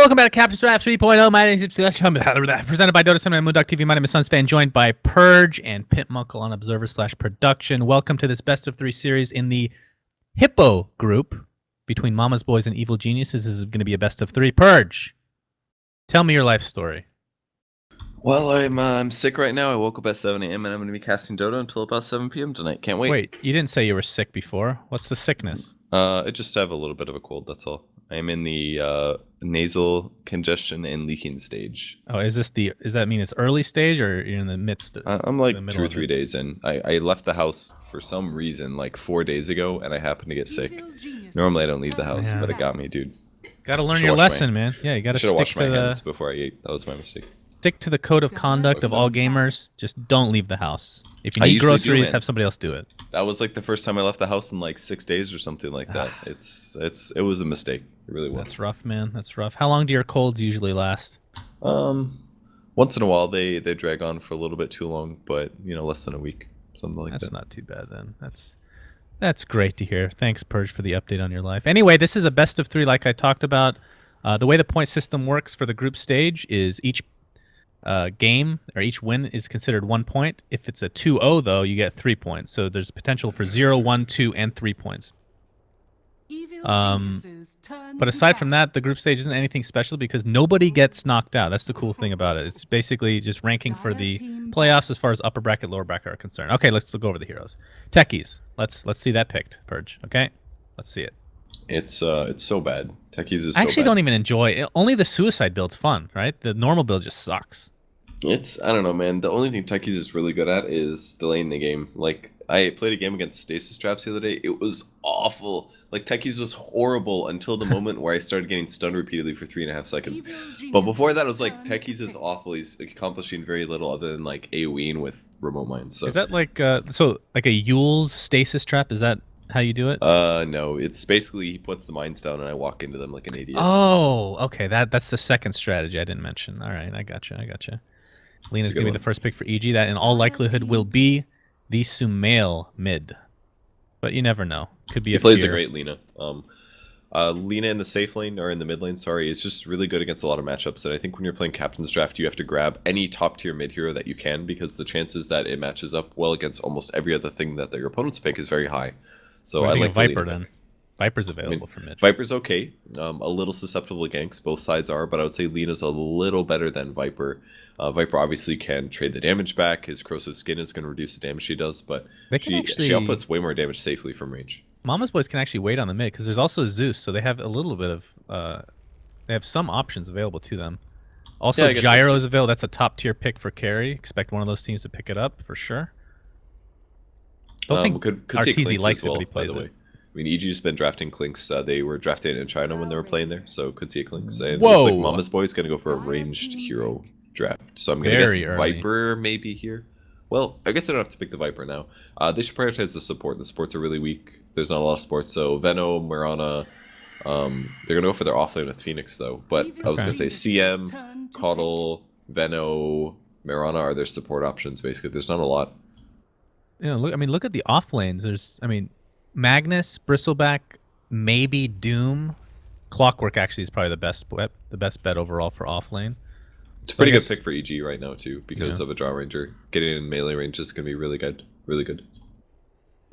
Welcome back to Captain's Draft 3.0. My name is HIPPO, presented by Dota Center and moonducktv. My name is Sunsfan, joined by Purge and Pitmuckle on Observer/Production. Welcome to this best of 3 series in the HIPPO group between Mama's Boys and Evil Geniuses. This is going to be a best of 3. Purge, tell me your life story. Well, I'm sick right now. I woke up at 7 a.m. and I'm going to be casting Dota until about 7 p.m. tonight. Can't wait. Wait, you didn't say you were sick before. What's the sickness? I just have a little bit of a cold, that's all. I'm in the nasal congestion and leaking stage. Oh, does that mean it's early stage or you're in the midst? I'm like 2 or 3 days in. I left the house for some reason like 4 days ago, and I happened to get sick. Normally I don't leave the house, but it got me, dude. Got to learn your lesson, man. Yeah, you got to stick to washed my hands before I ate. That was my mistake. Stick to the code of conduct of all gamers. Just don't leave the house. If you need groceries, have somebody else do it. That was like the first time I left the house in like 6 days or something like that. It was a mistake. It really was. That's rough, man. That's rough. How long do your colds usually last? Once in a while they drag on for a little bit too long, but less than a week, something like that. That's not too bad then. That's great to hear. Thanks, Purge, for the update on your life. Anyway, this is a best of 3 like I talked about. The way the point system works for the group stage is each game or each win is considered 1 point. If it's a 2-0 though, you get 3 points. So there's potential for 0, 1, 2, and 3 points. But aside from that, the group stage isn't anything special because nobody gets knocked out. That's the cool thing about it. It's basically just ranking for the playoffs as far as upper bracket, lower bracket are concerned. Okay, let's go over the heroes. Techies. Let's see that picked, Purge. Okay, let's see it. It's so bad. Techies is. I actually don't even enjoy it. Only the suicide build's fun, right? The normal build just sucks. I don't know, man. The only thing Techies is really good at is delaying the game. Like, I played a game against Stasis Traps the other day. It was awful. Like, Techies was horrible until the moment where I started getting stunned repeatedly for 3.5 seconds. But before that, it was like, Techies is awful. He's accomplishing very little other than, like, AoEing with remote mines. So. Is that like, like a Yule's Stasis Trap? Is that how you do it? No. It's basically he puts the mines down and I walk into them like an idiot. Oh, okay. That's the second strategy I didn't mention. All right, I gotcha. Lena's going to be the first pick for EG. That in all likelihood will be the Sumail mid. But you never know. Could be he plays a great Lena. Lena in the safe lane, or in the mid lane, sorry, is just really good against a lot of matchups. And I think when you're playing Captain's Draft, you have to grab any top tier mid hero that you can, because the chances that it matches up well against almost every other thing that your opponents pick is very high. So I like Viper then. Viper's available for mid. Viper's okay. A little susceptible to ganks. Both sides are, but I would say Lena's a little better than Viper. Viper obviously can trade the damage back. His corrosive skin is going to reduce the damage she does, but she outputs way more damage safely from range. Mama's Boys can actually wait on the mid because there's also Zeus, so they have a little bit of they have some options available to them. Also, Gyro's available. That's a top tier pick for carry. Expect one of those teams to pick it up for sure. Don't think Arteezy likes it, but he plays it. I mean, EG's been drafting Clinks. They were drafted in China when they were playing there, so could see a Clinks. And it looks like Mama's Boy is going to go for a ranged hero draft. So I'm going to guess Viper maybe here. Well, I guess I don't have to pick the Viper now. They should prioritize the support. The supports are really weak. There's not a lot of supports. So Veno, Mirana, they're going to go for their offlane with Phoenix, though. But I was going to say CM, Coddle, Veno, Mirana are their support options, basically. There's not a lot. Yeah, look at the off lanes. There's, Magnus, Bristleback, maybe Doom. Clockwork actually is probably the best bet overall for off lane. It's a pretty good pick for EG right now too, because of a draw ranger. Getting in melee range is going to be really good. Really good.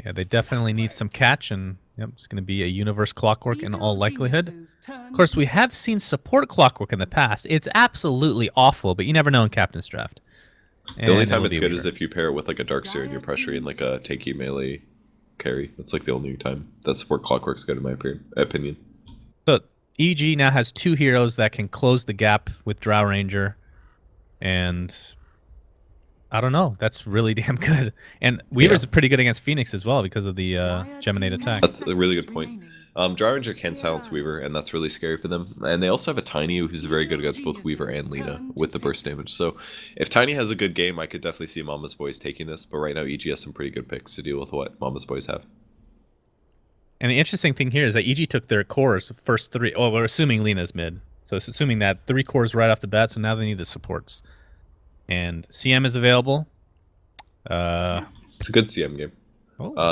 Yeah, they definitely need some catch, and it's going to be a universe Clockwork in all likelihood. Of course, we have seen support Clockwork in the past. It's absolutely awful, but you never know in Captain's Draft. The only time it's good is if you pair it with like a Darkseer and you're pressuring like a tanky melee carry. That's like the only time that support Clockwork's good in my opinion. So EG now has 2 heroes that can close the gap with Drow Ranger, and I don't know. That's really damn good. And Weaver's pretty good against Phoenix as well because of the Geminate attack. That's a really good point. Drow Ranger can silence Weaver, and that's really scary for them. And they also have a Tiny who's very good against both Weaver and Lena with the burst damage. So if Tiny has a good game, I could definitely see Mama's Boys taking this. But right now, EG has some pretty good picks to deal with what Mama's Boys have. And the interesting thing here is that EG took their cores first 3. Well, we're assuming Lena's mid. So it's assuming that 3 cores right off the bat, so now they need the supports. And CM is available. It's a good CM game.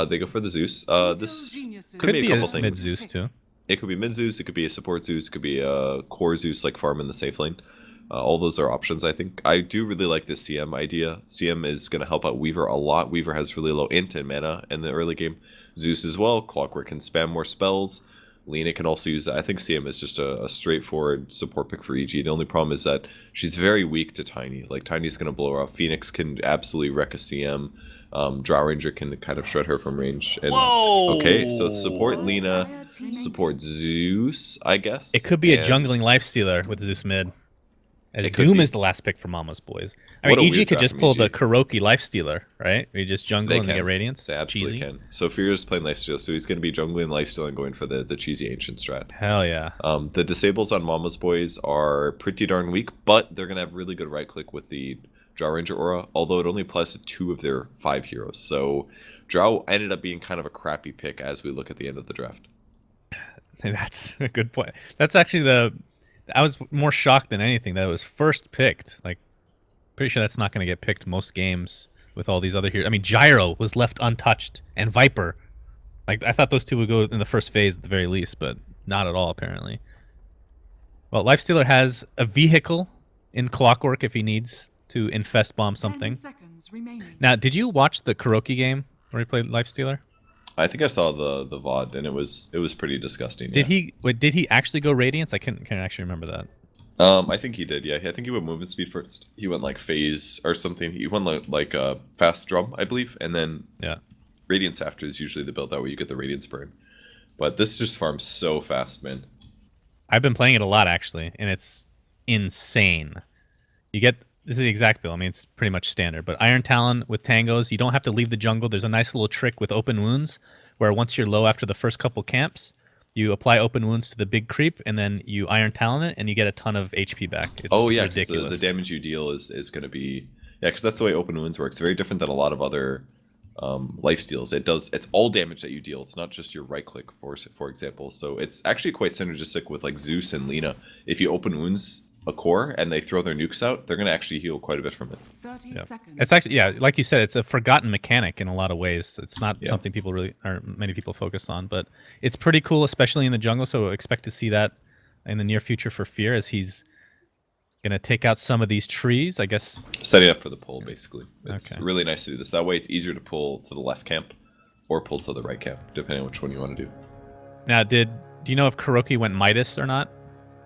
They go for the Zeus. This could be a couple things. Mid Zeus too. It could be mid Zeus, it could be a support Zeus, it could be a core Zeus like farm in the safe lane. All those are options, I think. I do really like this CM idea. CM is going to help out Weaver a lot. Weaver has really low int and mana in the early game. Zeus as well. Clockwork can spam more spells. Lena can also use that. I think CM is just a straightforward support pick for EG. The only problem is that she's very weak to Tiny. Like, Tiny's going to blow her off. Phoenix can absolutely wreck a CM. Drow Ranger can kind of shred her from range. And, Whoa! Okay, so support Lena, support Zeus, I guess. It could be a jungling Lifestealer with Zeus mid. As Doom is the last pick for Mama's Boys. I mean, EG could just pull the Kuroki Lifestealer, right? We just jungle and get Radiance. They absolutely can. So Fear's playing Lifesteal, so he's going to be jungling Lifesteal and going for the cheesy Ancient strat. Hell yeah. The disables on Mama's Boys are pretty darn weak, but they're going to have really good right click with the Drow Ranger aura, although it only applies to 2 of their 5 heroes. So Drow ended up being kind of a crappy pick as we look at the end of the draft. That's a good point. That's actually I was more shocked than anything that it was first picked. Like, pretty sure that's not going to get picked most games with all these other heroes. I mean, Gyro was left untouched, and Viper. Like, I thought those two would go in the first phase at the very least, but not at all, apparently. Well, Lifestealer has a vehicle in Clockwork if he needs to infest bomb something. Now, did you watch the Kuroki game where he played Lifestealer? I think I saw the VOD, and it was pretty disgusting. Did he actually go Radiance? I can't actually remember that. I think he did. Yeah, I think he went movement speed first. He went like phase or something. He went like fast drum, I believe, and then Radiance after is usually the build that way you get the Radiance burn. But this just farms so fast, man. I've been playing it a lot actually, and it's insane. This is the exact build. I mean, it's pretty much standard. But Iron Talon with Tangos, you don't have to leave the jungle. There's a nice little trick with Open Wounds, where once you're low after the first couple camps, you apply Open Wounds to the big creep, and then you Iron Talon it, and you get a ton of HP back. It's ridiculous. The damage you deal is going to be... Yeah, because that's the way Open Wounds works. Very different than a lot of other lifesteals. It's all damage that you deal. It's not just your right click, for example. So it's actually quite synergistic with like Zeus and Lena. If you Open Wounds a core and they throw their nukes out, they're going to actually heal quite a bit from it. 30 seconds. It's actually, like you said, it's a forgotten mechanic in a lot of ways. It's not something many people focus on, but it's pretty cool, especially in the jungle. So expect to see that in the near future for Fear, as he's going to take out some of these trees, I guess. Setting up for the pull, basically. It's really nice to do this. That way it's easier to pull to the left camp or pull to the right camp, depending on which one you want to do. Now, do you know if Kuroki went Midas or not?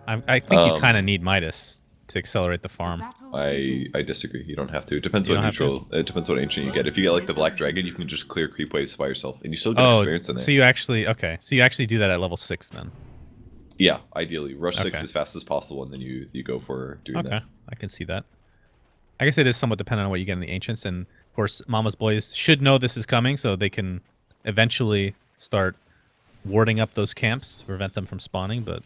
I think you kind of need Midas to accelerate the farm. I disagree. You don't have to. It depends what neutral. It depends what ancient you get. If you get like the Black Dragon, you can just clear creep waves by yourself, and you still get experience in there. So you actually do that at level 6 then. Yeah, ideally rush 6 as fast as possible, and then you go for doing that. Okay, I can see that. I guess it is somewhat dependent on what you get in the ancients, and of course, Mama's Boys should know this is coming, so they can eventually start warding up those camps to prevent them from spawning, but.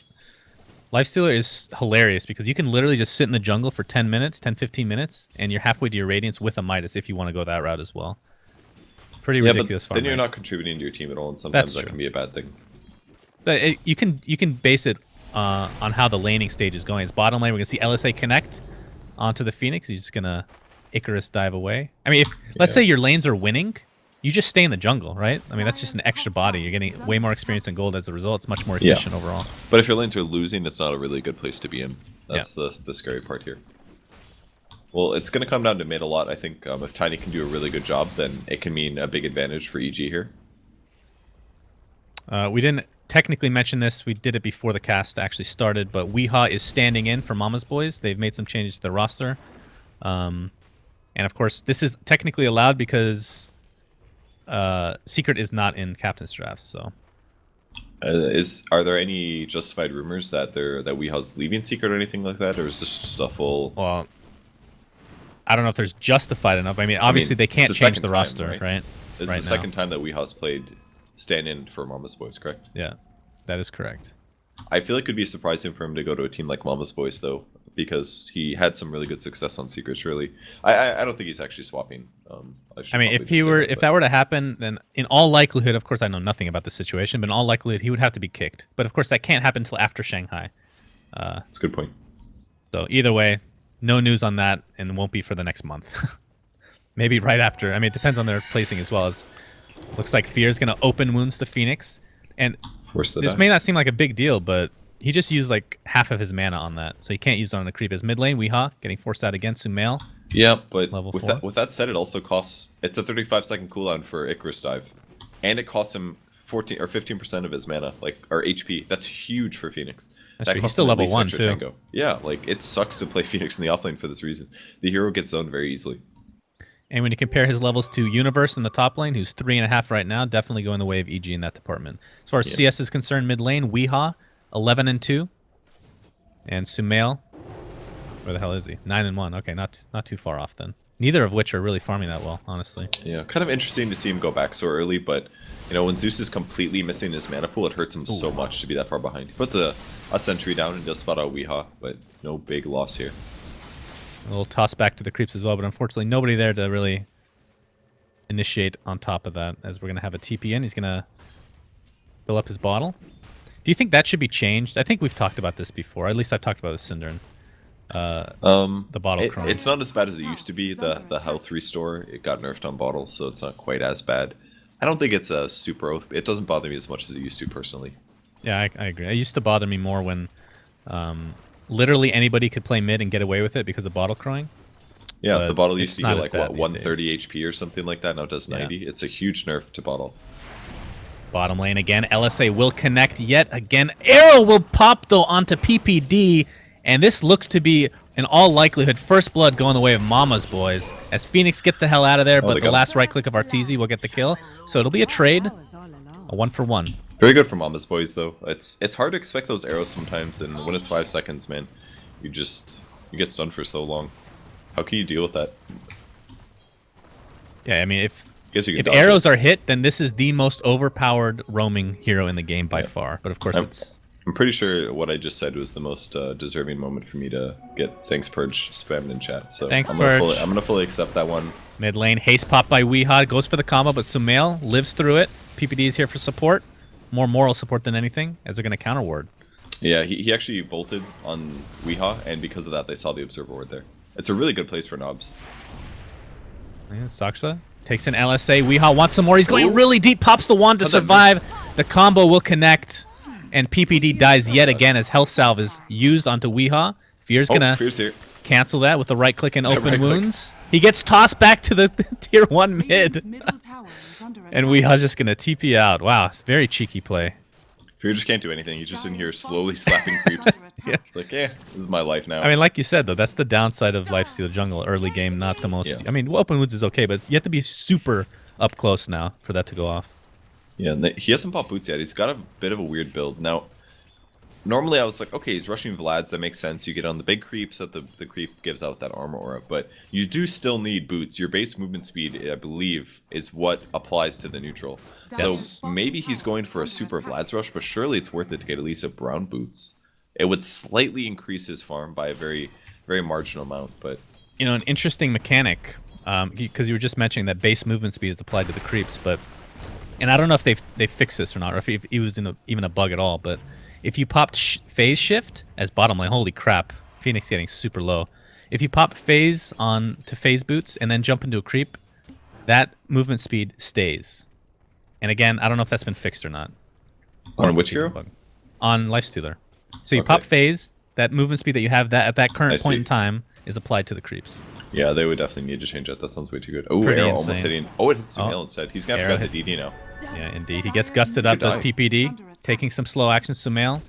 Lifestealer is hilarious because you can literally just sit in the jungle for 10 minutes, 10-15 minutes, and you're halfway to your Radiance with a Midas if you want to go that route as well. Pretty ridiculous farm. Then you're not contributing to your team at all, and sometimes that can be a bad thing. But you can base it on how the laning stage is going. It's bottom lane. We're going to see LSA connect onto the Phoenix. He's just going to Icarus dive away. I mean, let's say your lanes are winning, you just stay in the jungle, right? I mean, that's just an extra body. You're getting way more experience and gold as a result. It's much more efficient overall. But if your lanes are losing, it's not a really good place to be in. That's the scary part here. Well, it's going to come down to mid a lot, I think. If Tiny can do a really good job, then it can mean a big advantage for EG here. We didn't technically mention this. We did it before the cast actually started, but Weehaw is standing in for Mama's Boys. They've made some changes to the roster. And of course, this is technically allowed because... Secret is not in captain's drafts, so. Are there any justified rumors that Weehaw's leaving Secret or anything like that, or is this stuff all? Well, I don't know if there's justified enough. I mean, obviously they can't change the roster, right? This is the second time that Weehaw's played stand-in for Mama's Boys, correct? Yeah, that is correct. I feel like it would be surprising for him to go to a team like Mama's Boys, though, because he had some really good success on Secret. Surely, I don't think he's actually swapping. I mean, if that were to happen, then in all likelihood, of course, I know nothing about the situation, but in all likelihood, he would have to be kicked. But of course, that can't happen until after Shanghai. That's a good point. So either way, no news on that, and won't be for the next month. Maybe right after. I mean, it depends on their placing as well. As looks like Fear is going to Open Wounds to Phoenix, and Force the This die. may not seem like a big deal, but he just used like half of his mana on that, so he can't use it on the creep. His mid lane, Weehaw, getting forced out against Sumail. Yeah, but Level with 4. that said, it also costs. It's a 35-second cooldown for Icarus dive, and it costs him 14 or 15% of his mana, like or HP. That's huge for Phoenix. That's true. He's costs still him at level least 1 extra too. Tango. Yeah, like it sucks to play Phoenix in the offlane for this reason. The hero gets zoned very easily. And when you compare his levels to Universe in the top lane, who's 3.5 right now, definitely going the way of EG in that department. As far as CS is concerned, mid lane, Weehaw, 11 and 2, and Sumail, where the hell is he? 9 and 1. Okay, not too far off then. Neither of which are really farming that well, honestly. Yeah, kind of interesting to see him go back so early, but you know when Zeus is completely missing his mana pool, it hurts him so much to be that far behind. He puts a sentry down and does spot out Weehaw, but no big loss here. A little toss back to the creeps as well, but unfortunately nobody there to really initiate on top of that, as we're going to have a TP in. He's going to fill up his bottle. Do you think that should be changed? I think we've talked about this before. At least I've talked about this with Synderen. The bottle chrome. It's not as bad as it used to be. The health restore, it got nerfed on bottles, so it's not quite as bad. I don't think it's a super oath. It doesn't bother me as much as it used to personally. Yeah, I agree. It used to bother me more when literally anybody could play mid and get away with it because of bottle crowing. Yeah, But the bottle used it's to not get as like bad what these 130 HP or something like that. Now it does 90. It's a huge nerf to bottle. Bottom lane again. LSA will connect yet again. Arrow will pop though onto PPD, and this looks to be in all likelihood first blood going the way of Momma's boys as Phoenix get the hell out of there, but the last right click of Arteezy will get the kill. So it'll be a trade, a 1-for-1. Very good for Momma's boys though. It's hard to expect those arrows sometimes, and when it's 5 seconds, man, you get stunned for so long. How can you deal with that? Yeah, I mean if If arrows are hit, then this is the most overpowered roaming hero in the game by far. But of course I'm pretty sure what I just said was the most deserving moment for me to get Thanks Purge spammed in chat. So Thanks, I'm Purge. gonna fully accept that one. Mid lane, haste pop by Weehaw, goes for the combo, but Sumail lives through it. PPD is here for support. More moral support than anything, as they're going to counter ward. Yeah, he actually bolted on Weehaw, and because of that, they saw the Observer Ward there. It's a really good place for knobs. Yeah, Saksha takes an LSA. Weehaw wants some more. He's going really deep, pops the wand to survive. The combo will connect, and PPD dies yet again as health salve is used onto Weehaw. Fear's going to cancel that with the right click and open wounds. He gets tossed back to the tier 1 mid. And Weehaw's just going to TP out. Wow, it's very cheeky play. Fear just can't do anything. He's just in here slowly slapping creeps. Yeah. It's like, this is my life now. I mean, like you said, though, that's the downside of Lifestealer jungle early game. Not the most... Yeah. I mean, open wounds is okay, but you have to be super up close now for that to go off. Yeah, and he hasn't popped boots yet. He's got a bit of a weird build. Now, normally I was like, okay, he's rushing Vlad's. That makes sense. You get on the big creeps that the creep gives out that armor aura. But you do still need boots. Your base movement speed, I believe, is what applies to the neutral. Yes. So maybe he's going for a super Vlad's rush, but surely it's worth it to get at least a brown boots. It would slightly increase his farm by a very, very marginal amount. But you know, an interesting mechanic, because you were just mentioning that base movement speed is applied to the creeps, but... And I don't know if they fixed this or not, or if it was even a bug at all, but... If you popped phase shift as bottom lane, holy crap, Phoenix getting super low. If you pop phase on to phase boots and then jump into a creep, that movement speed stays. And again, I don't know if that's been fixed or not. On which hero? On Lifestealer. So you pop phase, that movement speed that you have at that current point in time is applied to the creeps. Yeah, they would definitely need to change that. That sounds way too good. Oh, arrow almost hitting. Oh, it hits Sumail instead. He's gonna forget the DD now. Yeah, indeed. He gets gusted up, does PPD, taking some slow action. Sumail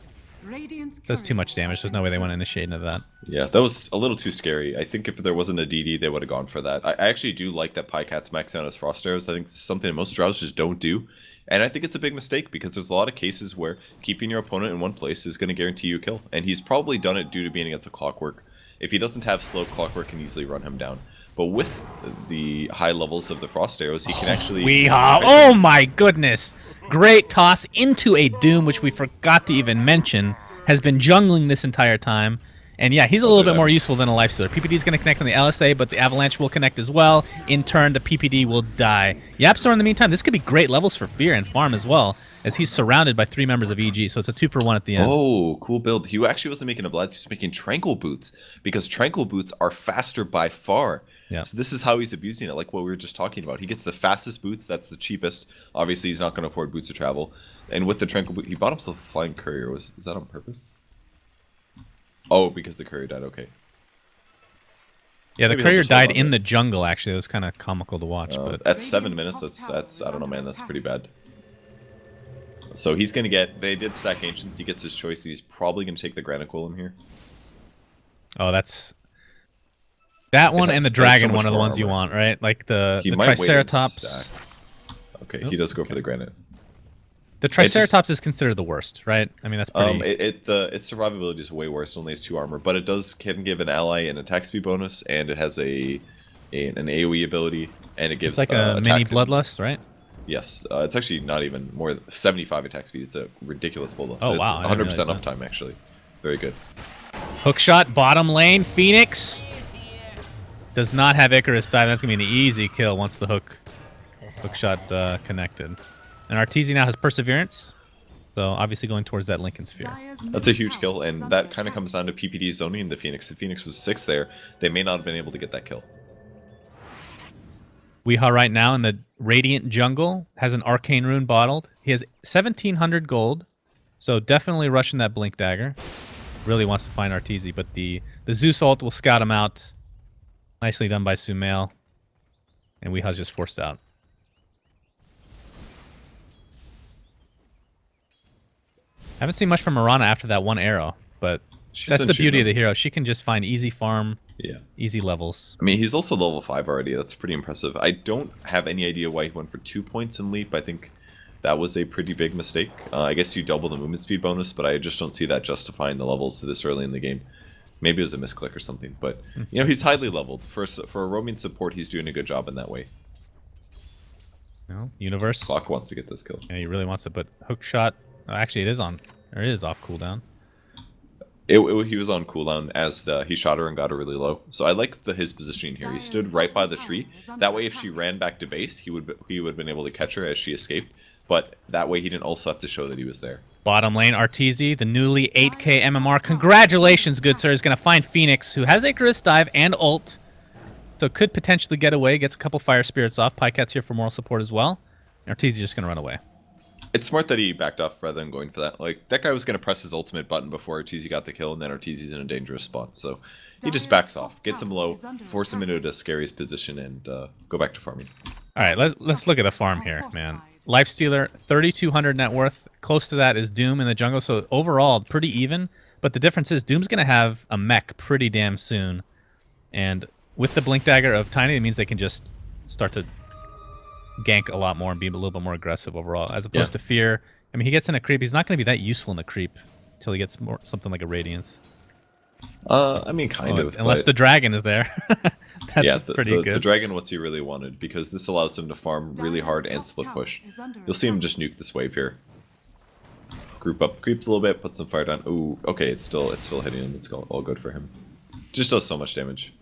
does too much damage. There's no way they want to initiate into that. Yeah, that was a little too scary. I think if there wasn't a DD, they would have gone for that. I actually do like that Pycat's maxing out his Frost Arrows. I think this is something most Drows just don't do. And I think it's a big mistake because there's a lot of cases where keeping your opponent in one place is going to guarantee you a kill. And he's probably done it due to being against a Clockwork. If he doesn't have slow, Clockwork can easily run him down. But with the high levels of the Frost Arrows, he can actually... Weehaw! Oh my goodness! Great toss into a Doom, which we forgot to even mention, has been jungling this entire time. And yeah, he's a little bit more useful than a Lifestealer. PPD is going to connect on the LSA, but the Avalanche will connect as well. In turn, the PPD will die. Yapstor, in the meantime, this could be great levels for Fear and farm as well, as he's surrounded by 3 members of EG, so it's a 2-for-1 at the end. Oh, cool build. He actually wasn't making a Bloods, he was making Tranquil Boots, because Tranquil Boots are faster by far. Yeah. So this is how he's abusing it, like what we were just talking about. He gets the fastest boots, that's the cheapest. Obviously, he's not going to afford boots of travel. And with the tranquil boot, he bought himself a flying courier. Is that on purpose? Oh, because the courier died. Okay. Yeah, the courier died in the jungle. Actually, it was kind of comical to watch. But at 7 minutes, that's I don't know, man. That's pretty bad. So he's gonna get. They did stack ancients. He gets his choice. He's probably gonna take the Graniculum here. Oh, that's that one and the dragon. So one of the ones you want, right? Like the Triceratops. Okay, he does go for the granite. The Triceratops is considered the worst, right? I mean, that's pretty... its survivability is way worse. It only has 2 armor, but it can give an ally an attack speed bonus, and it has an AoE ability, and it gives... It's like a mini Bloodlust, right? Yes. It's actually not even more than 75 attack speed. It's a ridiculous Bloodlust. Oh, wow. It's 100% uptime, actually. Very good. Hookshot, bottom lane. Phoenix does not have Icarus dive. That's going to be an easy kill once the hookshot connected. And Arteezy now has Perseverance, so obviously going towards that Lincoln Sphere. That's a huge kill, and that kind of comes down to PPD zoning the Phoenix. If Phoenix was 6 there, they may not have been able to get that kill. Weehaw right now in the Radiant Jungle has an Arcane Rune bottled. He has 1,700 gold, so definitely rushing that Blink Dagger. Really wants to find Arteezy, but the Zeus ult will scout him out. Nicely done by Sumail. And Weehaw's just forced out. Haven't seen much from Mirana after that one arrow, but that's the beauty of the hero. She can just find easy farm, easy levels. I mean, he's also level 5 already. That's pretty impressive. I don't have any idea why he went for 2 points in Leap. I think that was a pretty big mistake. I guess you double the movement speed bonus, but I just don't see that justifying the levels this early in the game. Maybe it was a misclick or something, but you know, he's highly leveled. For a roaming support, he's doing a good job in that way. No, Universe. Clock wants to get this kill. Yeah, he really wants it, but Hookshot... Oh, actually, it is on. Or it is off cooldown. He was on cooldown as he shot her and got her really low. So I like his positioning here. He stood right by the tree. That way, if she ran back to base, he would have been able to catch her as she escaped. But that way, he didn't also have to show that he was there. Bottom lane, Arteezy, the newly 8k MMR. Congratulations, good sir. Is going to find Phoenix, who has Icarus Dive and ult. So could potentially get away. Gets a couple Fire Spirits off. Pycat's here for moral support as well. Arteezy's just going to run away. It's smart that he backed off rather than going for that. Like, that guy was going to press his ultimate button before Arteezy got the kill, and then Arteezy's in a dangerous spot. So he just backs off, gets him low, force him into a scariest position, and go back to farming. All right, let's look at the farm here, man. Lifestealer, 3,200 net worth. Close to that is Doom in the jungle. So overall, pretty even. But the difference is Doom's going to have a mech pretty damn soon. And with the Blink Dagger of Tiny, it means they can just start to gank a lot more and be a little bit more aggressive overall, as opposed to Fear. I mean, he gets in a creep. He's not going to be that useful in a creep until he gets something like a Radiance. I mean, kind of. Unless the dragon is there. That's pretty good. The dragon, what's he really wanted, because this allows him to farm really hard and split push. You'll see him just nuke this wave here. Group up, creeps a little bit, put some fire down. Ooh, okay, it's still hitting him. It's all good for him. Just does so much damage.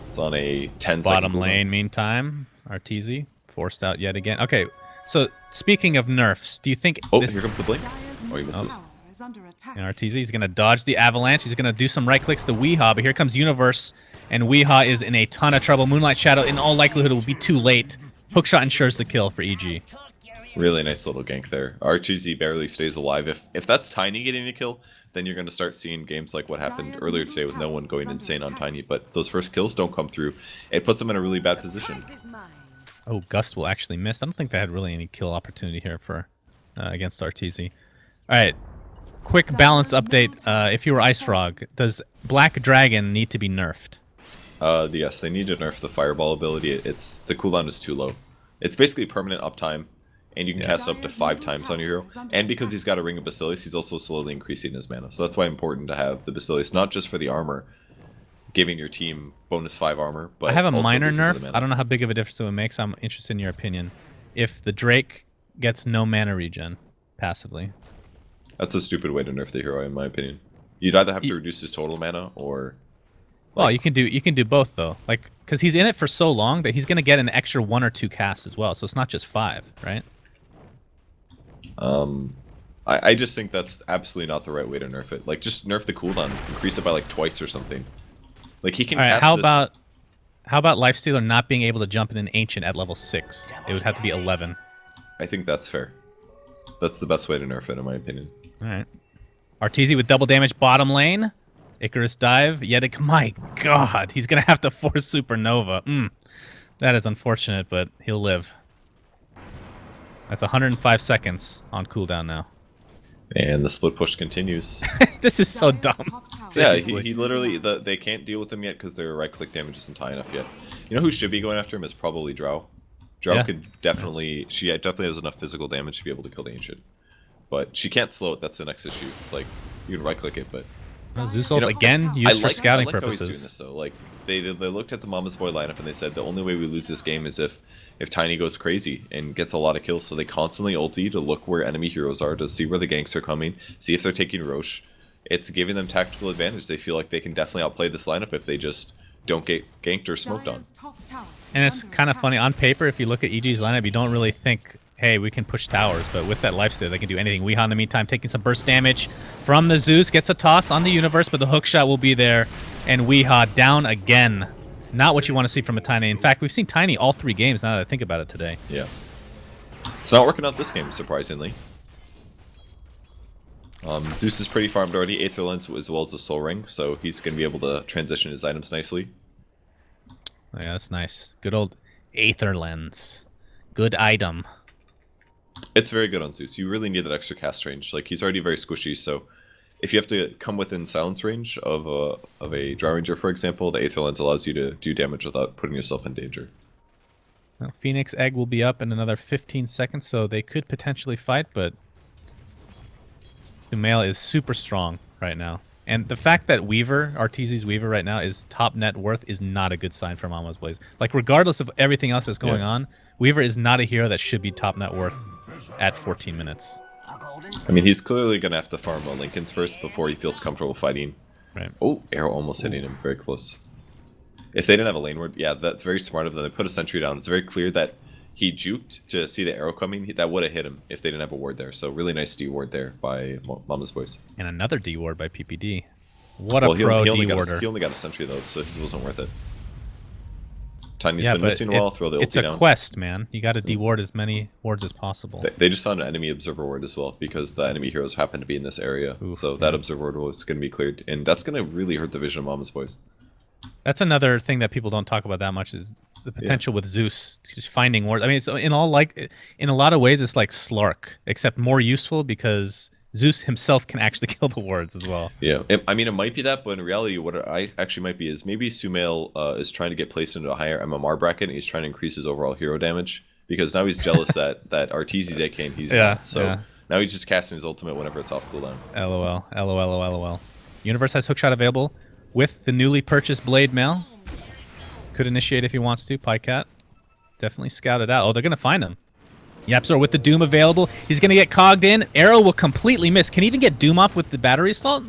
It's on a 10 bottom lane. Meantime, Arteezy forced out yet again. Okay, so speaking of nerfs, do you think? Oh, here comes the blink. Oh, he misses. And Arteezy, he's gonna dodge the avalanche. He's gonna do some right clicks to Weehaw, but here comes Universe, and Weehaw is in a ton of trouble. Moonlight Shadow, in all likelihood, will be too late. Hookshot ensures the kill for EG. Really nice little gank there. Arteezy barely stays alive. If that's Tiny getting a kill, then you're going to start seeing games like what happened earlier today with no one going insane on Tiny. But those first kills don't come through. It puts them in a really bad position. Oh, Gust will actually miss. I don't think they had really any kill opportunity here for against Arteezy. All right, quick balance update. If you were Ice Frog, does Black Dragon need to be nerfed? Yes, they need to nerf the Fireball ability. The cooldown is too low. It's basically permanent uptime, and you can cast it up to 5 times on your hero. And because he's got a Ring of Basilius, he's also slowly increasing his mana. So that's why it's important to have the Basilius, not just for the armor, giving your team bonus 5 armor, but I have a minor nerf. I don't know how big of a difference it makes. I'm interested in your opinion. If the Drake gets no mana regen passively. That's a stupid way to nerf the hero, in my opinion. You'd either have to reduce his total mana, or... Well, you can do both, though. Like, because he's in it for so long that he's going to get an extra 1 or 2 casts as well. So it's not just 5, right? I just think that's absolutely not the right way to nerf it. Like, just nerf the cooldown. Increase it by, like, twice or something. Like, he can cast how this... about... How about Lifestealer not being able to jump in an Ancient at level 6? It would have to be 11. I think that's fair. That's the best way to nerf it, in my opinion. Alright. Arteezy with double damage bottom lane. Icarus dive. Yet, my god, he's going to have to force Supernova. That is unfortunate, but he'll live. That's 105 seconds on cooldown now. And the split push continues. This is so dumb. Yeah, he literally, they can't deal with him yet because their right-click damage isn't high enough yet. You know who should be going after him is probably Drow. Drow could definitely, she definitely has enough physical damage to be able to kill the Ancient. But she can't slow it, that's the next issue. It's like, you can right-click it, but... Zeus ult again, used for scouting purposes. How he's doing this, though. Like, they looked at the Mama's Boy lineup and they said the only way we lose this game is if Tiny goes crazy and gets a lot of kills. So they constantly ulti to look where enemy heroes are, to see where the ganks are coming, see if they're taking Rosh. It's giving them tactical advantage. They feel like they can definitely outplay this lineup if they just don't get ganked or smoked on. And it's kind of funny, on paper, if you look at EG's lineup, you don't really think, hey, we can push towers, but with that lifesteal, they can do anything. Weehaw in the meantime taking some burst damage from the Zeus, gets a toss on the universe, but the hookshot will be there, and Weehaw down again. Not what you want to see from a Tiny. In fact, we've seen Tiny all 3 games now that I think about it today. Yeah. It's not working out this game, surprisingly. Zeus is pretty farmed already, Aether Lens as well as the Soul Ring, so he's going to be able to transition his items nicely. Oh, yeah, that's nice. Good old Aether Lens. Good item. It's very good on Zeus. You really need that extra cast range. Like, he's already very squishy, so if you have to come within silence range of a Drow Ranger, for example, the Aether Lens allows you to do damage without putting yourself in danger. Well, Phoenix Egg will be up in another 15 seconds, so they could potentially fight, but Sumail is super strong right now. And the fact that Weaver, Arteezy's Weaver right now, is top net worth is not a good sign for Momma's Blaze. Like, regardless of everything else that's going on, Weaver is not a hero that should be top net worth at 14 minutes. I mean, he's clearly going to have to farm Lincolns first before he feels comfortable fighting. Right. Oh, arrow almost hitting him. Very close. If they didn't have a lane ward, yeah, that's very smart of them. They put a sentry down. It's very clear that he juked to see the arrow coming. That would have hit him if they didn't have a ward there. So really nice D ward there by Momma's Boys. And another D ward by PPD. What a pro D warder. He only got a sentry though, so this wasn't worth it. Tiny's been missing a while. Throw the ulti down. It's a quest, man. You got to de-ward as many wards as possible. They just found an enemy observer ward as well because the enemy heroes happen to be in this area. Oof, so that observer ward was going to be cleared, and that's going to really hurt the vision of Momma's Boys. That's another thing that people don't talk about that much is the potential with Zeus just finding wards. I mean, it's in a lot of ways, it's like Slark, except more useful because Zeus himself can actually kill the wards as well. Yeah, I mean, it might be that, but in reality, what I actually might be is maybe Sumail is trying to get placed into a higher MMR bracket, and he's trying to increase his overall hero damage, because now he's jealous that Arteezy's AK and he's not. So now he's just casting his ultimate whenever it's off cooldown. LOL, LOL, LOL. Universe has hookshot available with the newly purchased Blade Mail. Could initiate if he wants to, Pycat. Definitely scout it out. Oh, they're going to find him. Yapzor with the Doom available. He's going to get cogged in. Arrow will completely miss. Can he even get Doom off with the battery assault?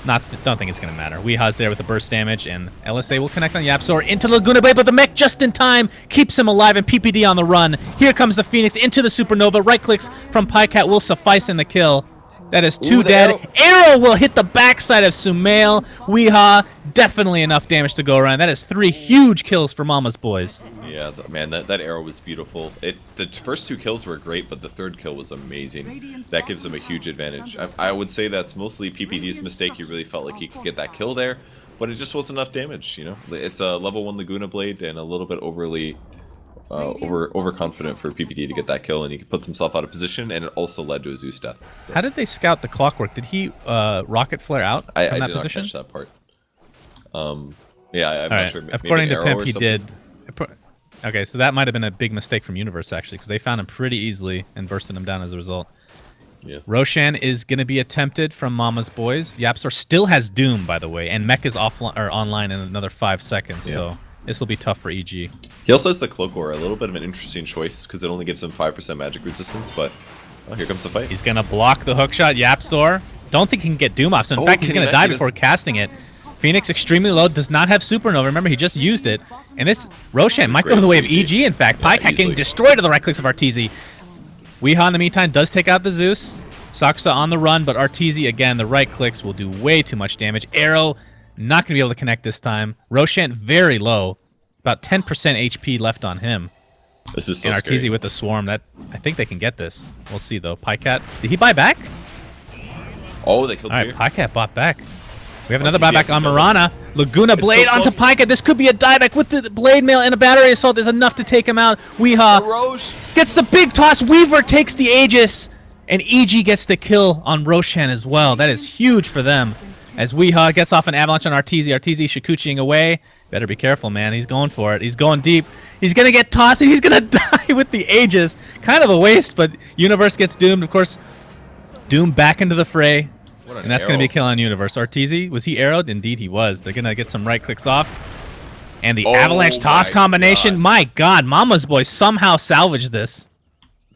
Don't think it's going to matter. Weeha's there with the burst damage, and LSA will connect on Yapzor into the Laguna Blade, but the mech just in time keeps him alive, and PPD on the run. Here comes the Phoenix into the Supernova. Right clicks from Pycat will suffice in the kill. That is 2 dead. Arrow will hit the backside of Sumail. Weeha, definitely enough damage to go around. That is 3 huge kills for Momma's Boys. Yeah, man, that arrow was beautiful. The first 2 kills were great, but the 3rd kill was amazing. That gives him a huge advantage. I would say that's mostly PPD's mistake. He really felt like he could get that kill there, but it just wasn't enough damage, you know? It's a level 1 Laguna Blade and a little bit overconfident for PPD to get that kill, and he puts himself out of position, and it also led to a Zeus death. So. How did they scout the clockwork? Did he rocket flare out from that did position? Not catch that part. Yeah, I'm not sure. According to Pimp, he did. Okay, so that might have been a big mistake from Universe, actually, because they found him pretty easily and bursted him down as a result. Yeah. Roshan is going to be attempted from Momma's Boys. Yapzor still has Doom, by the way, and Mech is online in another 5 seconds, so this will be tough for EG. He also has the Cloak Aura, a little bit of an interesting choice, because it only gives him 5% magic resistance, but here comes the fight. He's going to block the hookshot. Yapzor, don't think he can get Doom off, so in fact, he's going to die before casting it. Phoenix extremely low, does not have Supernova. Remember, he just used it. And this Roshan might go the way of EG, in fact. Pycat getting destroyed to the right clicks of Arteezy. Weeha, in the meantime, does take out the Zeus. Saksa on the run, but Arteezy, again, the right clicks will do way too much damage. Arrow, not going to be able to connect this time. Roshan, very low. About 10% HP left on him. This is so and scary. Arteezy with the swarm. That I think they can get this. We'll see though. Pycat, did he buy back? Oh, they killed All right, Fear. Pycat bought back. We have another Arteezy buyback has on to kill Mirana. Laguna Blade so onto close. Pycat. This could be a dieback with the Blade Mail and a Battery Assault is enough to take him out. Weehaw Roche. gets the big toss. Weaver takes the Aegis. And EG gets the kill on Roshan as well. That is huge for them. As Weehaw gets off an avalanche on Arteezy. Arteezy Shikuchiing away. Better be careful, man. He's going for it. He's going deep. He's going to get tossed, and he's going to die with the Aegis. Kind of a waste, but Universe gets doomed. Of course, Doom back into the fray. And that's going to be a kill on Universe. Arteezy, was he arrowed? Indeed, he was. They're going to get some right clicks off. And the avalanche toss combination. God. My God, Momma's boy somehow salvaged this.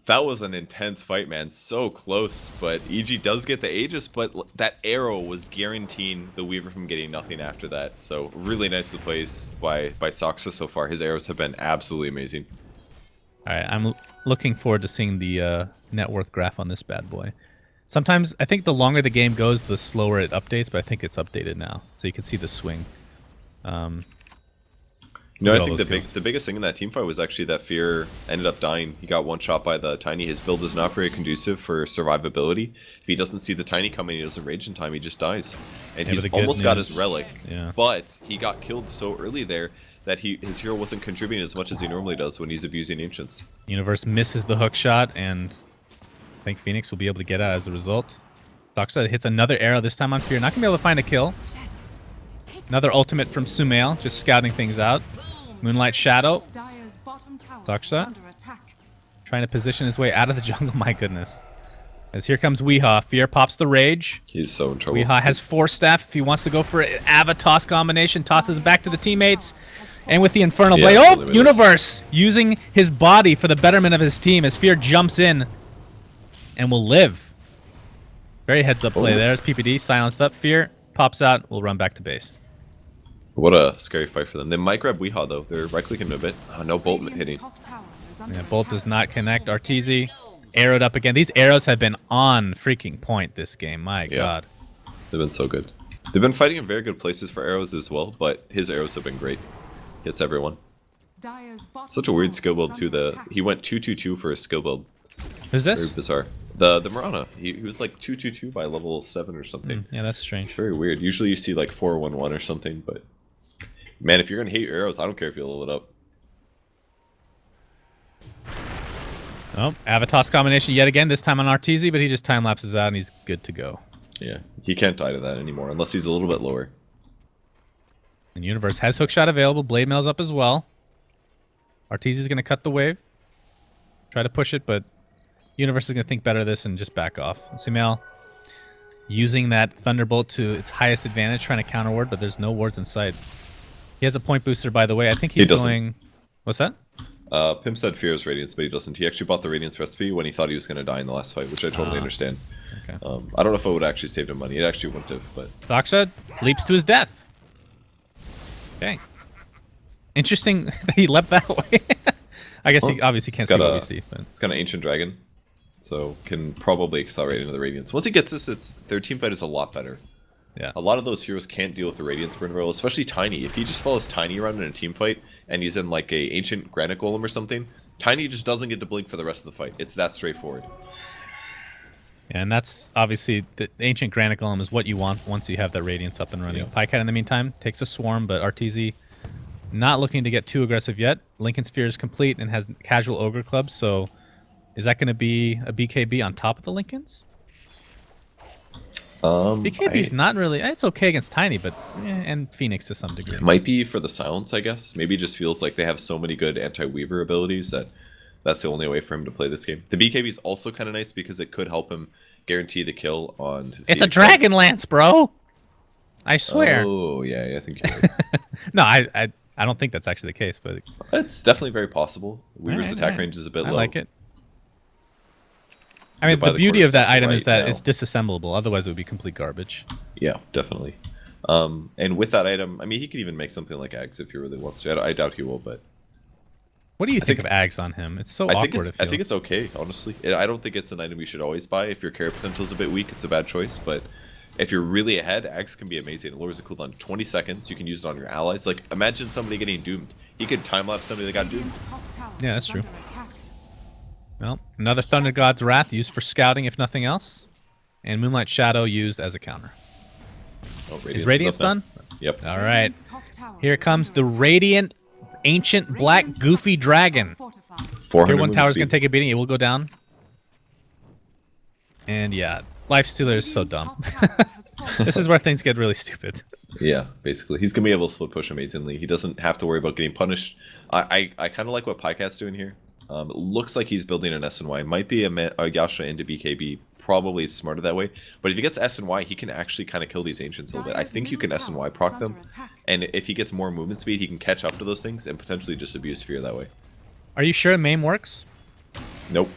That was an intense fight, man. So close, but EG does get the Aegis, but that arrow was guaranteeing the Weaver from getting nothing after that. So really nicely plays by Soxa so far. His arrows have been absolutely amazing. All right, I'm looking forward to seeing the net worth graph on this bad boy. Sometimes, I think the longer the game goes, the slower it updates, but I think it's updated now. So you can see the swing. No, I think the biggest thing in that team fight was actually that Fear ended up dying. He got one shot by the Tiny. His build is not very conducive for survivability. If he doesn't see the Tiny coming, he doesn't rage in time, he just dies. And he's almost got his relic, but he got killed so early there that his hero wasn't contributing as much as he normally does when he's abusing Ancients. Universe misses the hook shot, and I think Phoenix will be able to get out as a result. Doxa hits another arrow, this time on Fear. Not going to be able to find a kill. Another ultimate from Sumail, just scouting things out. Moonlight Shadow. Doxa trying to position his way out of the jungle. My goodness. As here comes Weehaw. Fear pops the rage. He's so in trouble. Weehaw has Force Staff if he wants to go for an Ava toss combination. Tosses back to the teammates. And with the Infernal Blade. Oh, Universe using his body for the betterment of his team as Fear jumps in and will live. Very heads up play there. There's PPD silenced up. Fear pops out. We'll run back to base. What a scary fight for them. They might grab Weehaw though. They're right clicking a bit. Oh, no Bolt hitting. Yeah, Bolt does not connect. Arteezy arrowed up again. These arrows have been on freaking point this game. My God. They've been so good. They've been fighting in very good places for arrows as well, but his arrows have been great. Hits everyone. Such a weird skill build too. He went 2-2-2 for his skill build. Who's this? Very bizarre. The Mirana. He was like 2-2-2 by level 7 or something. Yeah, that's strange. It's very weird. Usually you see like 4-1-1 or something, but man, if you're gonna hate your arrows, I don't care if you level it up. Oh, Avatos combination yet again, this time on Arteezy, but he just time lapses out and he's good to go. Yeah, he can't die to that anymore unless he's a little bit lower. And Universe has hookshot available. Blade Mail's up as well. Arteezy's going to cut the wave. Try to push it, but Universe is going to think better of this and just back off. Sumail using that Thunderbolt to its highest advantage, trying to counter ward, but there's no wards in sight. He has a point booster, by the way. I think he's going... What's that? Pim said Fear's Radiance, but he doesn't. He actually bought the Radiance recipe when he thought he was going to die in the last fight, which I totally understand. Okay. I don't know if it would actually saved him money. It actually wouldn't have, but... Doxa leaps to his death. Okay. Interesting that he leapt that way. I guess he obviously can't see what we see. But... It's got an Ancient Dragon, so can probably accelerate into the Radiance. Once he gets this, their team fight is a lot better. Yeah. A lot of those heroes can't deal with the Radiance burn roll, especially Tiny. If he just follows Tiny around in a team fight and he's in like a Ancient Granite Golem or something, Tiny just doesn't get to blink for the rest of the fight. It's that straightforward. Yeah, and that's obviously the Ancient Granite Golem is what you want once you have that Radiance up and running. Pycat in the meantime takes a swarm, but Arteezy not looking to get too aggressive yet. Lincoln Sphere is complete and has casual Ogre Club, so is that going to be a BKB on top of the Lincolns? BKB's not really... It's okay against Tiny, but... and Phoenix to some degree. It might be for the silence, I guess. Maybe it just feels like they have so many good anti-Weaver abilities that that's the only way for him to play this game. The BKB is also kind of nice because it could help him guarantee the kill on... It's a Dragon Lance, bro! I swear. Oh, yeah, I think you're right. No, I don't think that's actually the case, but... It's definitely very possible. Weaver's attack range is a bit low. I like it. I mean, the beauty of that item is that it's disassemblable. Otherwise, it would be complete garbage. Yeah, definitely. And with that item, I mean, he could even make something like Ags if he really wants to. I doubt he will, but... What do you think of Ags on him? It's so awkward. I think it's okay, honestly. I don't think it's an item you should always buy. If your carry potential is a bit weak, it's a bad choice. But if you're really ahead, Ags can be amazing. It lowers the cooldown 20 seconds. You can use it on your allies. Like, imagine somebody getting doomed. he could time lapse somebody that got Doom. Yeah, that's true. Well, another Thunder God's Wrath used for scouting, if nothing else, and Moonlight Shadow used as a counter. Oh, Is Radiance done? Yep. All right. Here comes the Radiant Ancient Black Goofy Dragon. Tier 1 tower's going to take a beating. It will go down. And yeah, Lifestealer is so dumb. This is where things get really stupid. Yeah, basically. He's going to be able to split push amazingly. He doesn't have to worry about getting punished. I kind of like what Pycat's doing here. It looks like he's building an SNY. Might be a Yasha into BKB. Probably smarter that way. But if he gets SNY, he can actually kind of kill these Ancients a little bit. I think you can SNY proc them. And if he gets more movement speed, he can catch up to those things and potentially just abuse Fear that way. Are you sure MAME works? Nope.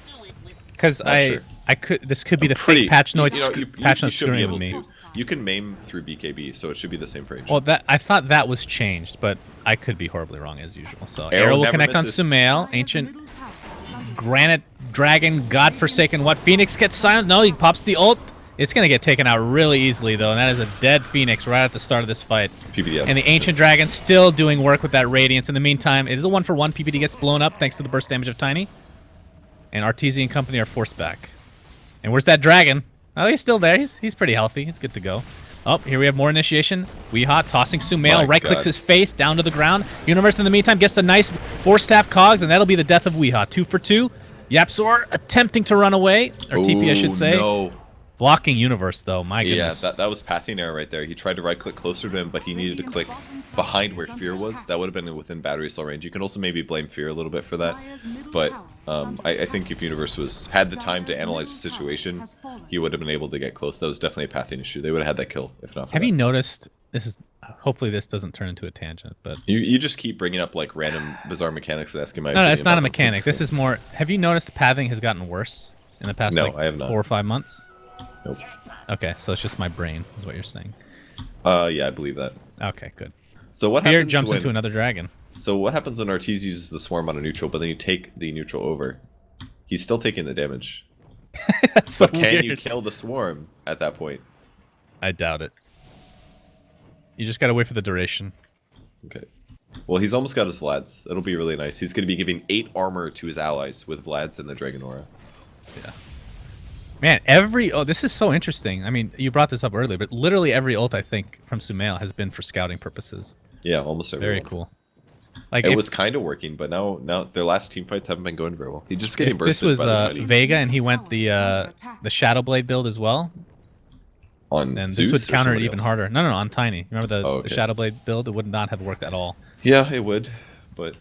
Because this could be the fake patch notes. Patch notes should be able with me. to. You can MAME through BKB, so it should be the same for Ancients. Well, I thought that was changed, but I could be horribly wrong as usual. So Arrow will connect on Sumail. Ancient Granite Dragon, Godforsaken. What? Phoenix gets silent? No, he pops the ult. It's going to get taken out really easily, though, and that is a dead Phoenix right at the start of this fight. PPD and the Ancient Dragon still doing work with that Radiance. In the meantime, it is a 1-for-1. PPD gets blown up thanks to the burst damage of Tiny. And Arteezy Company are forced back. And where's that dragon? Oh, he's still there. He's pretty healthy. He's good to go. Oh, here we have more initiation. Weehaw tossing Sumail, right-clicks his face down to the ground. Universe, in the meantime, gets the nice 4-staff cogs, and that'll be the death of Weehaw. 2 for 2. Yapzor attempting to run away, or TP, I should say. No. Blocking Universe, though. My goodness. Yeah, that was pathing error right there. He tried to right-click closer to him, but he needed to click behind where Fear was. That would have been within battery cell range. You can also maybe blame Fear a little bit for that. But I think if Universe had the time to analyze the situation, he would have been able to get close. That was definitely a pathing issue. They would have had that kill, if not for Have that. you noticed, this is, hopefully this doesn't turn into a tangent, but... You just keep bringing up like random bizarre mechanics and asking my No, it's not a mechanic. This is more... Have you noticed pathing has gotten worse in the past I have not. 4 or 5 months? Nope. Okay, so it's just my brain, is what you're saying. Yeah, I believe that. Okay, good. So what Fear happens jumps when, into another dragon. So what happens when Arteezy uses the swarm on a neutral, but then you take the neutral over? He's still taking the damage. That's so but can weird. you kill the swarm at that point? I doubt it. You just gotta wait for the duration. Okay. Well, he's almost got his Vlads. It'll be really nice. He's going to be giving 8 armor to his allies with Vlads and the Dragon Aura. Yeah. Man, this is so interesting. I mean, you brought this up earlier, but literally every ult, I think, from Sumail has been for scouting purposes. Yeah, almost every Very one. cool. Like it was kind of working, but now their last team fights haven't been going very well. He's just getting bursted this was by the Tiny. Vega, and he went the Shadowblade build as well. On And Zeus this would counter it even else? harder. No, on Tiny. Remember the okay. Shadowblade build? It would not have worked at all. Yeah, it would, but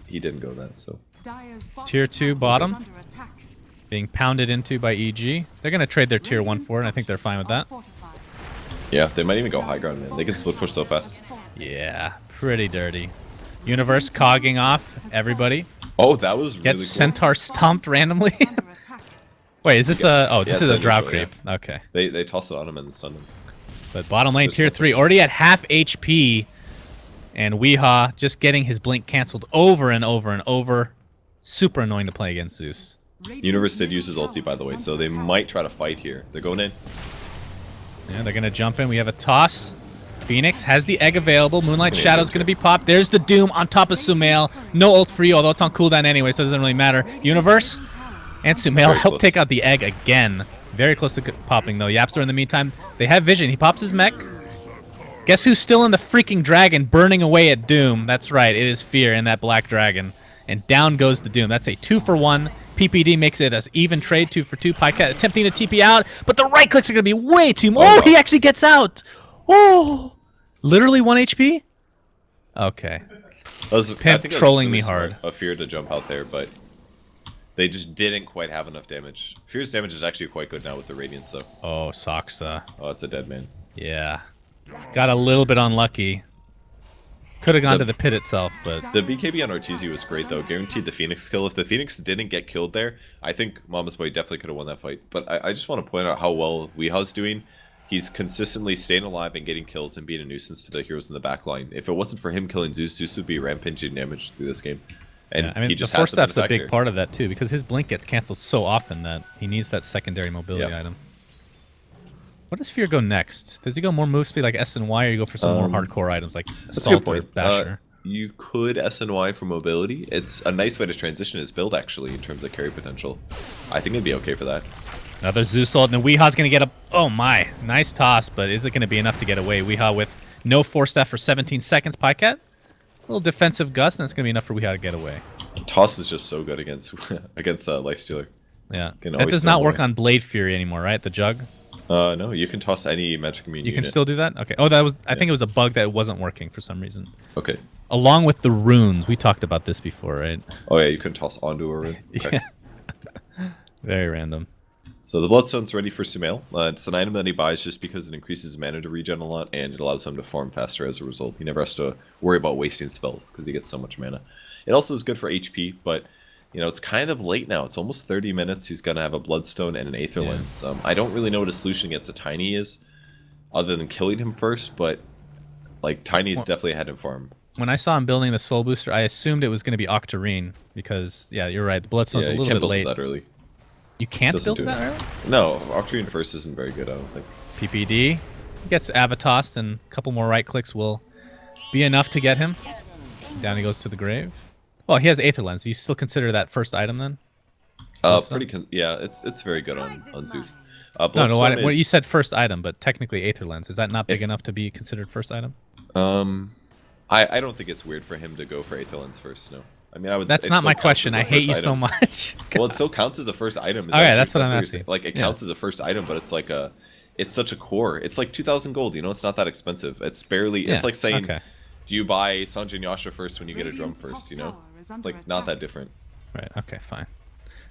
he didn't go that, so... Tier 2 bottom. Being pounded into by EG. They're going to trade their tier 1 for it, and I think they're fine with that. Yeah, they might even go high ground, man. They can split push so fast. Yeah, pretty dirty. Universe cogging off everybody. Oh, that was really Gets cool. Centaur stomped randomly. Wait, is this this is a drow creep. Yeah. Okay. They toss it on him and stun him. But bottom lane, tier 3, already at half HP. And Weehaw just getting his blink canceled over and over and over. Super annoying to play against Zeus. Universe did use his ulti, by the way, so they might try to fight here. They're going in. Yeah, they're going to jump in. We have a toss. Phoenix has the egg available. Moonlight Shadow's going to be popped. There's the Doom on top of Sumail. No ult free, although it's on cooldown anyway, so it doesn't really matter. Universe and Sumail help take out the egg again. Very close to popping, though. Yapzor, in the meantime, they have vision. He pops his mech. Guess who's still in the freaking dragon burning away at Doom? That's right, it is Fear in that black dragon. And down goes the Doom. That's a 2-for-1. PPD makes it an even trade, 2 for 2. Pycat attempting to TP out, but the right clicks are going to be way too much. Oh, he actually gets out. Oh, literally 1 HP? Okay. Pimp trolling me hard. A Fear to jump out there, but they just didn't quite have enough damage. Fear's damage is actually quite good now with the Radiance, though. Oh, Soxa. Oh, it's a dead man. Yeah. Got a little bit unlucky. Could have gone to the pit itself, but... The BKB on Arteezy was great, though. Guaranteed the Phoenix kill. If the Phoenix didn't get killed there, I think Momma's Boy definitely could have won that fight. But I just want to point out how well Weeha's doing. He's consistently staying alive and getting kills and being a nuisance to the heroes in the back line. If it wasn't for him killing Zeus, Zeus would be rampaging damage through this game. And yeah, I mean, he just the has force staff's a big part of that, too, because his blink gets canceled so often that he needs that secondary mobility item. What does Fear go next? Does he go more move speed like S and Y, or you go for some more hardcore items like Assault or Basher? You could SNY for mobility. It's a nice way to transition his build, actually, in terms of carry potential. I think it'd be okay for that. Another Zeus ult, and Weeha's going to get a... Oh my, nice toss, but is it going to be enough to get away? Weeha with no Force F for 17 seconds. Pycat, a little defensive gust, and it's going to be enough for Weeha to get away. Toss is just so good against Lifestealer. Yeah, that does not work on Blade Fury anymore, right? The Jug? No, you can toss any Magic Immune unit. You can still do that? Okay. Oh, that was... I think it was a bug that wasn't working for some reason. Okay. Along with the runes. We talked about this before, right? Oh yeah, you can toss onto a rune. Okay. Yeah. Very random. So the Bloodstone's ready for Sumail. It's an item that he buys just because it increases mana to regen a lot, and it allows him to farm faster as a result. He never has to worry about wasting spells, because he gets so much mana. It also is good for HP, but you know, it's kind of late now. It's almost 30 minutes. He's going to have a Bloodstone and an Aether Lens. I don't really know what a solution against a Tiny is, other than killing him first, but like Tiny's definitely ahead of farm. When I saw him building the Soul Booster, I assumed it was going to be Octarine, because, yeah, you're right, the Bloodstone's a little bit late. That early. You can't build that early? No, Octarine first isn't very good, I don't think. PPD. He gets Avatossed, and a couple more right clicks will be enough to get him. Down he goes to the grave. Well, he has Aether Lens. Do you still consider that first item then? Yeah, it's very good on Zeus. No, you said first item, but technically Aether Lens. Is that not big enough to be considered first item? I don't think it's weird for him to go for Aether Lens first, no. I mean, I would. That's not my question. I hate you so much. Well, it still counts as a first item. Okay, that's what I'm asking. Like, it counts as a first item, but it's like it's such a core. It's like 2,000 gold. You know, it's not that expensive. It's barely. It's like saying, do you buy Sanjin Yasha first when you get a drum first? You know, it's like not that different. Right. Okay. Fine.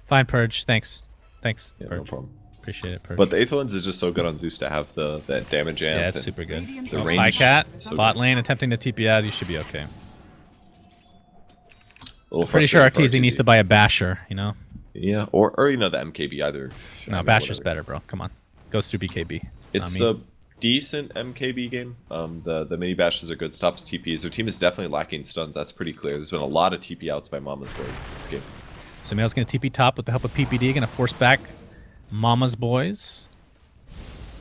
Fine, Purge. Thanks. Yeah, Purge. no problem. Appreciate it, Purge. But the Aether Lens is just so good on Zeus to have that damage amp. Yeah, it's super good. The range. Pycat, bot lane attempting to TP out. You should be okay. I'm pretty sure Arteezy needs to buy a Basher, you know? Yeah, or you know, the MKB either. No, Basher's better, bro. Come on. Goes through BKB. It's a decent MKB game. The mini Bashes are good. Stops TPs. Their team is definitely lacking stuns. That's pretty clear. There's been a lot of TP outs by Momma's boys this game. So Sumail's going to TP top with the help of PPD. Going to force back Momma's boys.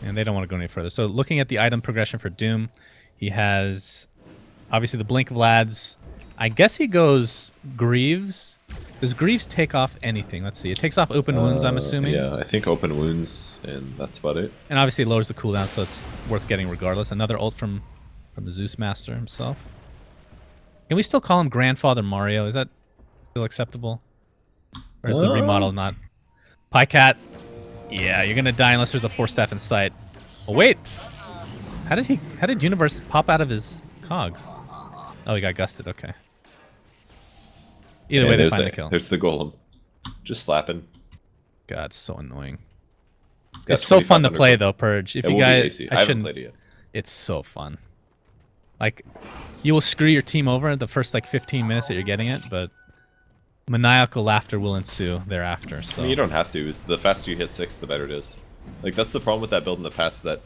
And they don't want to go any further. So looking at the item progression for Doom, he has obviously the Blink of Lads. I guess he goes Greaves. Does Greaves take off anything? Let's see. It takes off Open Wounds, I'm assuming. Yeah, I think Open Wounds, and that's about it. And obviously it lowers the cooldown, so it's worth getting regardless. Another ult from the Zeus Master himself. Can we still call him Grandfather Mario? Is that still acceptable? Or is the remodel not? Pycat. Yeah, you're going to die unless there's a Force Staff in sight. Oh, wait. How did Universe pop out of his cogs? Oh, he got gusted. Okay. Either way, they find the kill. There's the golem. Just slapping. God, it's so annoying. It's so fun to play, though, Purge. If you guys... I haven't played it yet. It's so fun. Like, you will screw your team over the first, like, 15 minutes that you're getting it, but maniacal laughter will ensue thereafter. So I mean, you don't have to. The faster you hit 6, the better it is. Like, that's the problem with that build in the past, that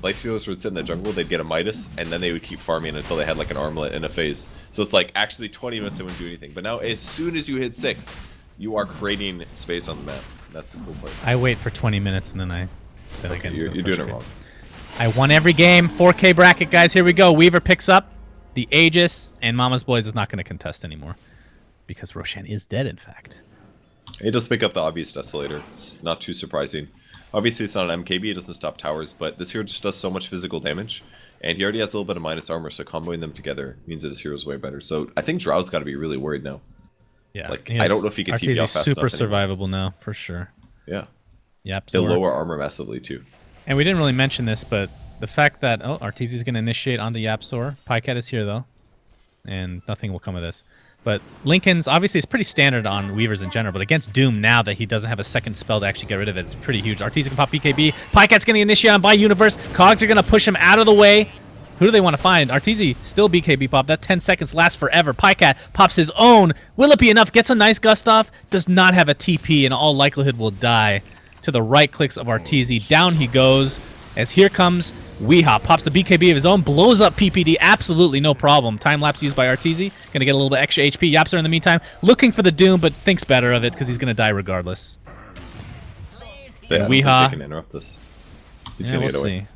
Lifestealers would sit in the jungle, they'd get a Midas, and then they would keep farming until they had, like, an armlet and a phase. So it's like, actually 20 minutes they wouldn't do anything. But now, as soon as you hit 6, you are creating space on the map. That's the cool part. I wait for 20 minutes, and then I get into you're doing it wrong. I won every game. 4K bracket, guys. Here we go. Weaver picks up the Aegis, and Mama's Boys is not going to contest anymore. Because Roshan is dead, in fact. He does pick up the obvious Desolator. It's not too surprising. Obviously, it's not an MKB, it doesn't stop towers, but this hero just does so much physical damage, and he already has a little bit of minus armor, so comboing them together means that his hero is way better. So I think Drow's got to be really worried now. Yeah. Like, I don't know if he can TP out fast super enough survivable now, for sure. Yeah. Yep. He'll lower armor massively, too. And we didn't really mention this, but the fact that... Oh, Arteezy's going to initiate onto Yapzor. Pycat is here, though, and nothing will come of this. But Lincoln's, obviously, it's pretty standard on Weavers in general, but against Doom now that he doesn't have a second spell to actually get rid of it, it's pretty huge. Arteezy can pop BKB. Pycat's going to initiate on by Universe. Cogs are going to push him out of the way. Who do they want to find? Arteezy still BKB pop. That 10 seconds lasts forever. Pycat pops his own. Will it be enough? Gets a nice gust off. Does not have a TP. In all likelihood will die to the right clicks of Arteezy. Down he goes as here comes Weeha. Pops the BKB of his own. Blows up PPD. Absolutely no problem. Time lapse used by Arteezy. Going to get a little bit extra HP. Yapzor in the meantime looking for the Doom, but thinks better of it because he's going to die regardless. Yeah, Weeha can interrupt this. He's going to get away. See.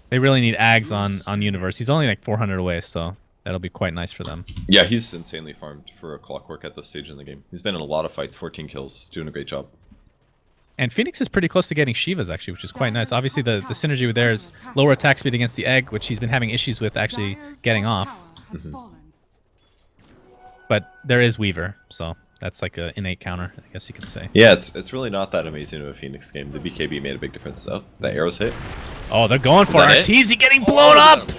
They really need Ags on Universe. He's only like 400 away, so That'll be quite nice for them. Yeah, he's insanely farmed for a Clockwork at this stage in the game. He's been in a lot of fights, 14 kills, doing a great job. And Phoenix is pretty close to getting Shivas, actually, which is quite nice. Obviously, the synergy there is lower attack speed against the egg, which he's been having issues with actually getting off. But there is Weaver, so that's like an innate counter, I guess you could say. Yeah, it's really not that amazing of a Phoenix game. The BKB made a big difference. Oh, the arrows hit. Oh, they're going for it. Arteezy getting blown up!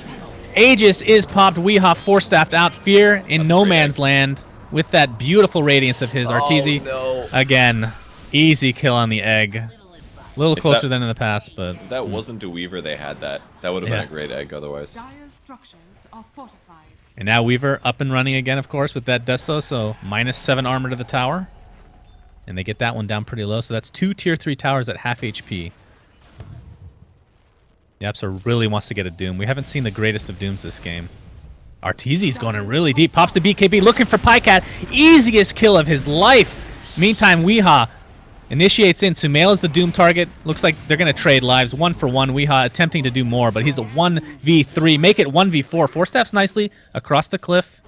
Aegis is popped. Weehaw force-staffed out. Fear in no man's land with that beautiful radiance of his. Arteezy, again, easy kill on the egg. A little closer than in the past, but... If that wasn't a Weaver, they had that. That would have been a great egg otherwise. And now Weaver up and running again, of course, with that Deso, so -7 armor to the tower. And they get that one down pretty low, so that's 2 tier 3 towers at half HP. Yapsa really wants to get a Doom. We haven't seen the greatest of Dooms this game. Arteezy's going in really deep. Pops the BKB, looking for Pycat. Easiest kill of his life. Meantime, Weehaw initiates in. Sumail is the Doom target. Looks like they're going to trade lives 1 for 1. Weehaw attempting to do more, but he's a 1v3. Make it 1v4. Force staffs nicely across the cliff.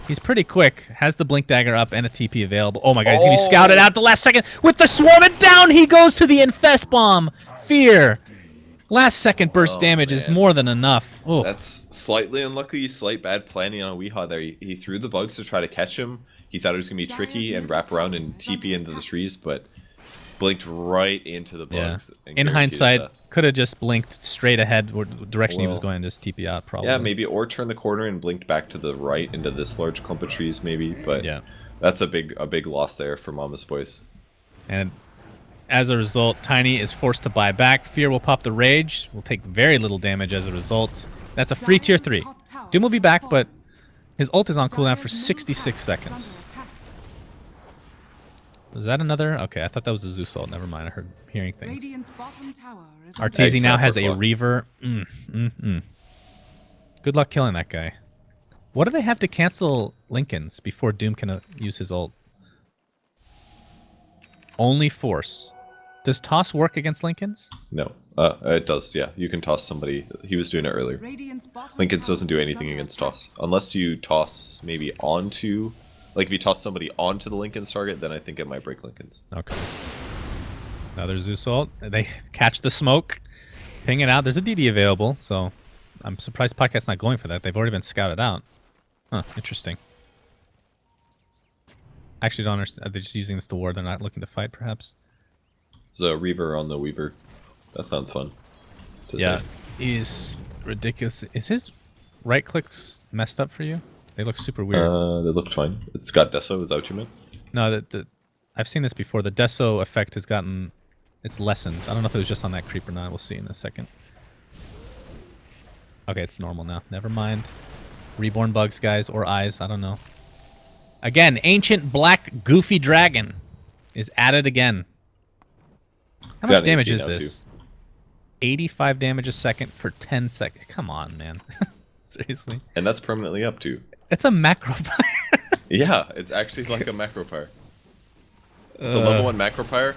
He's pretty quick. Has the Blink Dagger up and a TP available. Oh my god, he's going to be scouted out the last second with the Swarm, and down he goes to the Infest Bomb. Fear. Last second burst damage is more than enough. Oh. That's slightly unlucky, slight bad planning on Weehaw there. He threw the bugs to try to catch him. He thought it was going to be tricky and wrap around and TP into the trees, but blinked right into the bugs. Yeah. In hindsight, could have just blinked straight ahead direction he was going, just TP out probably. Yeah, maybe, or turn the corner and blinked back to the right into this large clump of trees maybe, but yeah, that's a big loss there for Momma's boys. And as a result, Tiny is forced to buy back. Fear will pop the Rage. Will take very little damage as a result. That's a free tier 3. Doom will be back, but his ult is on cooldown for 66 seconds. Was that another? Okay, I thought that was a Zeus ult. Never mind, I heard hearing things. Arteezy now has a Reaver. Good luck killing that guy. What do they have to cancel Linken's before Doom can use his ult? Only Force. Does Toss work against Linken's? No. It does, yeah. You can toss somebody. He was doing it earlier. Linken's doesn't do anything against Toss. Unless you toss maybe onto... Like, if you toss somebody onto the Linken's target, then I think it might break Linken's. Okay. Another Zeus ult. They catch the smoke. Ping it out. There's a DD available, so... I'm surprised Podcast's not going for that. They've already been scouted out. Huh, interesting. Actually don't understand. Are they just using this to ward? They're not looking to fight, perhaps? There's a Reaver on the Weaver. That sounds fun. Yeah, he's ridiculous. Is his right clicks messed up for you? They look super weird. They looked fine. It's got Deso, is that what you meant? No, I've seen this before. The Deso effect has gotten... It's lessened. I don't know if it was just on that creep or not. We'll see in a second. Okay, it's normal now. Never mind. Reborn bugs, guys, or eyes. I don't know. Again, ancient black goofy dragon is added again. How much damage is this? 85 damage a second for 10 seconds. Come on, man. Seriously. And that's permanently up too. It's a macro fire. Yeah, it's actually like a macro fire. It's a level 1 macro fire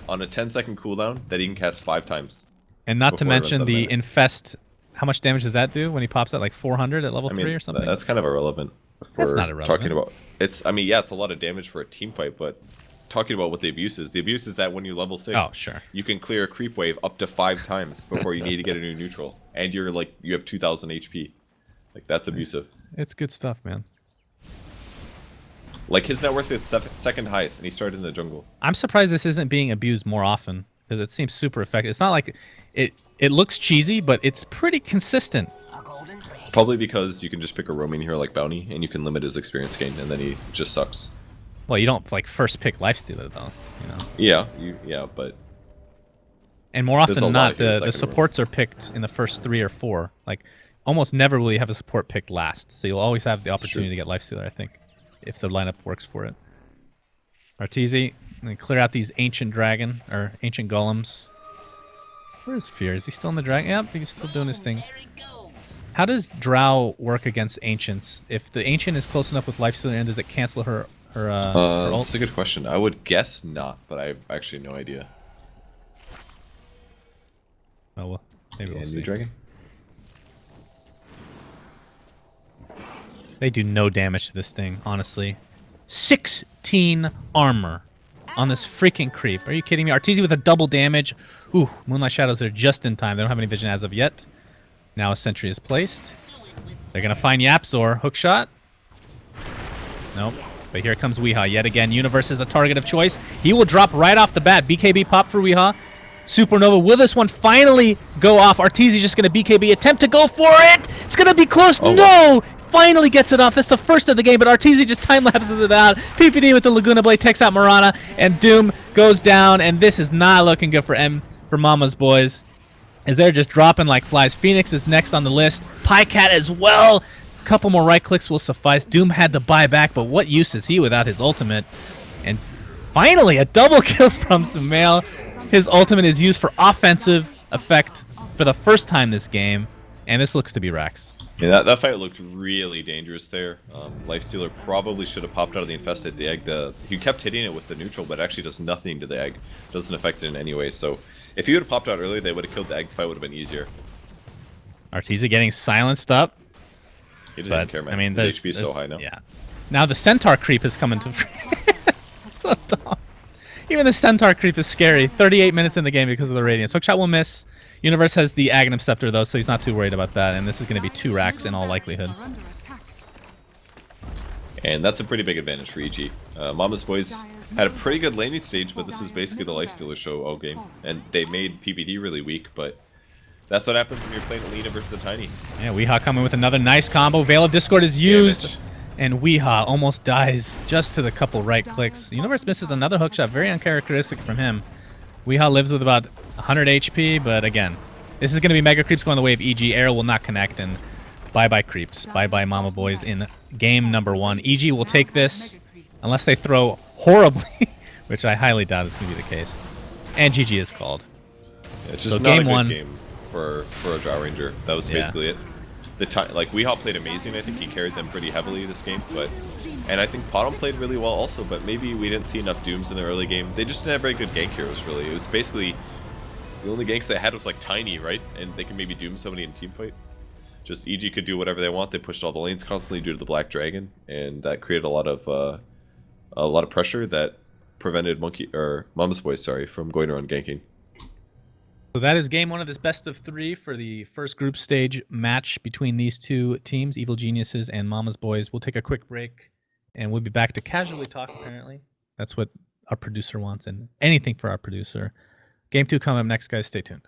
on a 10-second cooldown that he can cast 5 times. And not to mention the infest. How much damage does that do when he pops at like 400 at level 3 or something? That's kind of irrelevant. That's not irrelevant. Talking about I mean, yeah, it's a lot of damage for a team fight, but talking about what the abuse is that when you level 6, you can clear a creep wave up to 5 times before you need to get a new neutral, and you have 2,000 HP. Like, that's abusive. It's good stuff, man. Like, his net worth is second highest, and he started in the jungle. I'm surprised this isn't being abused more often, because it seems super effective. It's not like it looks cheesy, but it's pretty consistent. It's probably because you can just pick a roaming hero like Bounty, and you can limit his experience gain, and then he just sucks. Well, you don't like first pick Lifestealer though, you know. Yeah, but. And more often than not, the supports are picked in the first 3 or 4. Like, almost never will you have a support picked last, so you'll always have the opportunity to get Lifestealer, I think, if the lineup works for it. Arteezy, clear out these ancient dragon or ancient golems. Where is Fear? Is he still in the dragon? Yep, he's still doing his thing. How does Drow work against ancients? If the ancient is close enough with Lifestealer, and does it cancel her ult? That's a good question. I would guess not, but I have actually no idea. Oh well, maybe we'll see. New dragon? They do no damage to this thing, honestly. 16 armor on this freaking creep. Are you kidding me? Arteezy with a double damage. Ooh, Moonlight Shadows are just in time. They don't have any vision as of yet. Now a sentry is placed. They're going to find Yapzor. Hookshot. Nope. But here comes Weehaw yet again. Universe is the target of choice. He will drop right off the bat. BKB pop for Weehaw. Supernova. Will this one finally go off? Arteezy just going to BKB attempt to go for it. It's going to be close. Oh, no! Finally gets it off. That's the first of the game, but Arteezy just time-lapses it out. PPD with the Laguna Blade takes out Marana, and Doom goes down, and this is not looking good for Momma's boys, as they're just dropping like flies. Phoenix is next on the list. Pycat as well. A couple more right clicks will suffice. Doom had to buy back, but what use is he without his ultimate? And finally, a double kill from Sumail. His ultimate is used for offensive effect for the first time this game, and this looks to be Rax. Yeah, that fight looked really dangerous there. Lifestealer probably should have popped out of the Infested. The egg, he kept hitting it with the neutral, but it actually does nothing to the egg. Doesn't affect it in any way. So if he would have popped out earlier, they would have killed the egg. The fight would have been easier. Arteezy getting silenced up. He doesn't even care, man. I mean, his HP is so high now. Yeah. Now the Centaur creep is coming to... So dumb. Even the Centaur creep is scary. 38 minutes in the game because of the Radiance. Hookshot will miss. Universe has the Aghanim Scepter, though, so he's not too worried about that. And this is going to be 2 racks in all likelihood. And that's a pretty big advantage for EG. Momma's boys had a pretty good laning stage, but this was basically the Lifestealer show all game. And they made PBD really weak, but that's what happens when you're playing Alina versus a Tiny. Yeah, Weehaw coming with another nice combo. Veil of Discord is used. Damage. And Weehaw almost dies just to the couple right clicks. Universe misses another hookshot. Very uncharacteristic from him. Weehaw lives with about 100 HP, but again, this is going to be Mega Creeps going the way of EG. Arrow will not connect, and bye-bye Creeps. Bye-bye Momma Boys in game number 1. EG will take this, unless they throw horribly, which I highly doubt is going to be the case. And GG is called. Yeah, it's just not a good game for a Drow Ranger. That was basically it. Like, Weehaw played amazing. I think he carried them pretty heavily this game, and I think Bottom played really well also, but maybe we didn't see enough Dooms in the early game. They just didn't have very good gank heroes, really. It was basically, the only ganks they had was like Tiny, right? And they can maybe Doom somebody in a team fight. Just EG could do whatever they want. They pushed all the lanes constantly due to the Black Dragon, and that created a lot of pressure that prevented Momma's boys, from going around ganking. So that is game 1 of this best of 3 for the first group stage match between these two teams, Evil Geniuses and Momma's Boys. We'll take a quick break, and we'll be back to casually talk, apparently. That's what our producer wants, and anything for our producer. Game 2 coming up next, guys. Stay tuned.